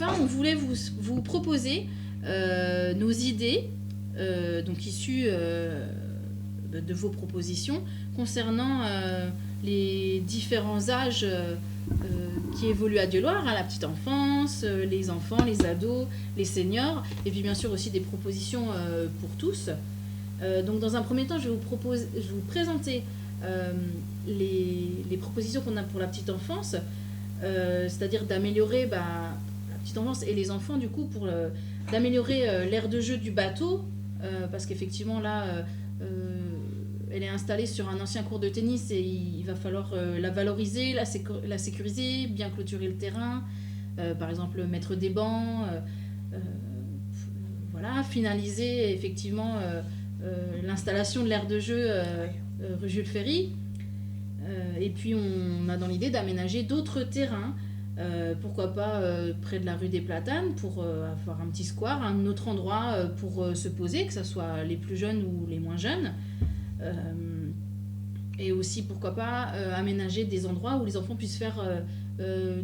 enfin, on voulait vous proposer nos idées, donc issues de vos propositions, concernant les différents âges qui évoluent à Dieuloir, la petite enfance, les enfants, les ados, les seniors, et puis bien sûr aussi des propositions pour tous. Donc dans un premier temps, je vais vous présenter les propositions qu'on a pour la petite enfance, c'est-à-dire d'améliorer la petite enfance et les enfants du coup, d'améliorer l'aire de jeu du bateau, parce qu'effectivement là, elle est installée sur un ancien court de tennis et il va falloir la valoriser, la sécuriser, bien clôturer le terrain, par exemple mettre des bancs, voilà, finaliser effectivement l'installation de l'aire de jeu rue Jules Ferry. Et puis on a dans l'idée d'aménager d'autres terrains, pourquoi pas près de la rue des Platanes, pour avoir un petit square, un autre endroit pour se poser, que ce soit les plus jeunes ou les moins jeunes. Et aussi pourquoi pas aménager des endroits où les enfants puissent faire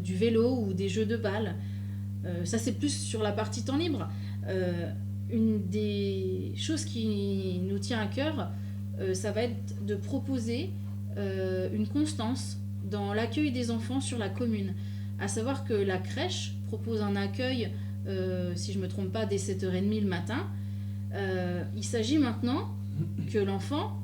du vélo ou des jeux de balles. Ça c'est plus sur la partie temps libre. Une des choses qui nous tient à cœur, ça va être de proposer une constance dans l'accueil des enfants sur la commune. À savoir que la crèche propose un accueil, si je ne me trompe pas, dès 7h30 le matin. Il s'agit maintenant que l'enfant,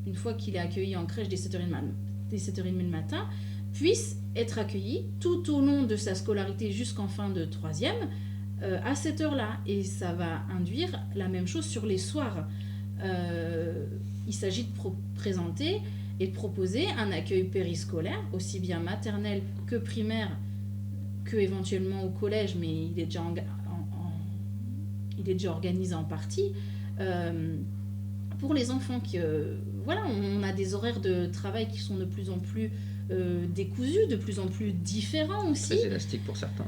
une fois qu'il est accueilli en crèche dès 7h30 le matin, puisse être accueilli tout au long de sa scolarité jusqu'en fin de 3e à cette heure-là. Et ça va induire la même chose sur les soirs. Il s'agit de présenter et de proposer un accueil périscolaire, aussi bien maternel que primaire, que éventuellement au collège, mais il est déjà organisé en partie. Pour les enfants, voilà, on a des horaires de travail qui sont de plus en plus décousus, de plus en plus différents aussi. Très élastique pour certains.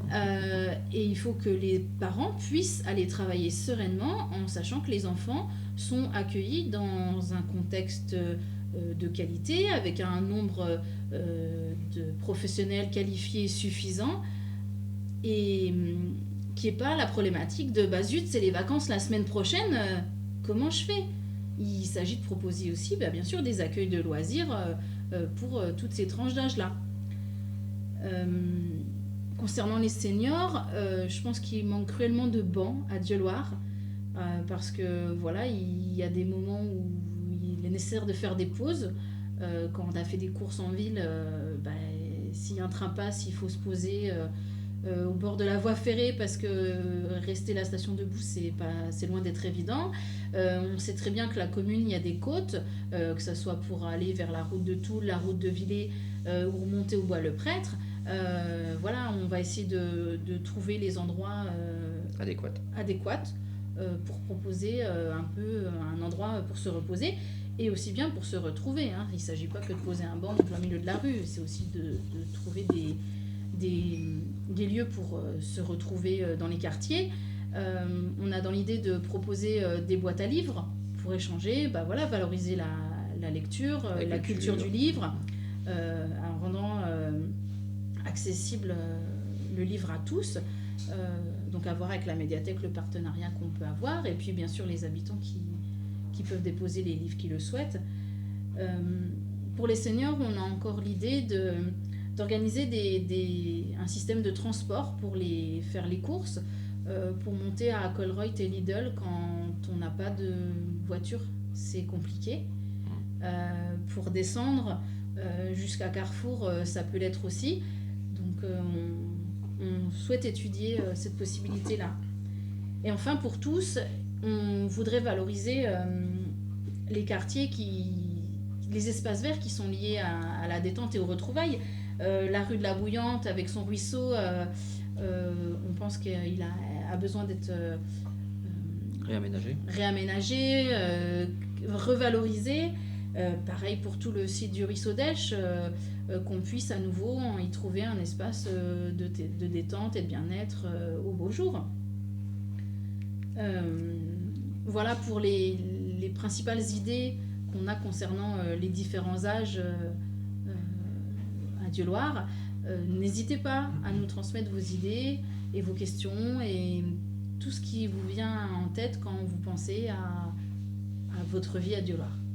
Et il faut que les parents puissent aller travailler sereinement en sachant que les enfants sont accueillis dans un contexte de qualité, avec un nombre de professionnels qualifiés suffisant, et qui n'est pas la problématique de zut, c'est les vacances la semaine prochaine, comment je fais? Il s'agit de proposer aussi, bien sûr, des accueils de loisirs pour toutes ces tranches d'âge-là. Concernant les seniors, je pense qu'il manque cruellement de bancs à Dieuloir, parce que voilà, il y a des moments où il est nécessaire de faire des pauses. Quand on a fait des courses en ville, si un train passe, il faut se poser au bord de la voie ferrée, parce que rester la station debout, c'est loin d'être évident. On sait très bien que la commune, il y a des côtes, que ce soit pour aller vers la route de Toul, la route de Villers, ou remonter au Bois-le-Prêtre. Voilà, on va essayer de trouver les endroits adéquats pour proposer un endroit pour se reposer, et aussi bien pour se retrouver. Il ne s'agit pas que de poser un banc au plein milieu de la rue, c'est aussi de trouver des lieux pour se retrouver dans les quartiers. On a dans l'idée de proposer des boîtes à livres pour échanger, valoriser la lecture, la culture du livre, en rendant accessible le livre à tous. Donc à voir avec la médiathèque le partenariat qu'on peut avoir, et puis bien sûr les habitants qui peuvent déposer les livres qu'ils le souhaitent. Pour les seniors, on a encore l'idée d'organiser un système de transport pour faire les courses, pour monter à Colruyt et Lidl quand on n'a pas de voiture, c'est compliqué. Pour descendre jusqu'à Carrefour, ça peut l'être aussi. Donc on souhaite étudier cette possibilité-là. Et enfin, pour tous, on voudrait valoriser les quartiers, les espaces verts qui sont liés à la détente et aux retrouvailles. La rue de la Bouillante avec son ruisseau, on pense qu'il a besoin d'être réaménagé, revalorisé. Pareil pour tout le site du ruisseau d'Esch, qu'on puisse à nouveau y trouver un espace de détente et de bien-être au beau jour. Voilà pour les principales idées qu'on a concernant les différents âges à Dieuloir. N'hésitez pas à nous transmettre vos idées et vos questions et tout ce qui vous vient en tête quand vous pensez à votre vie à Dieulouard.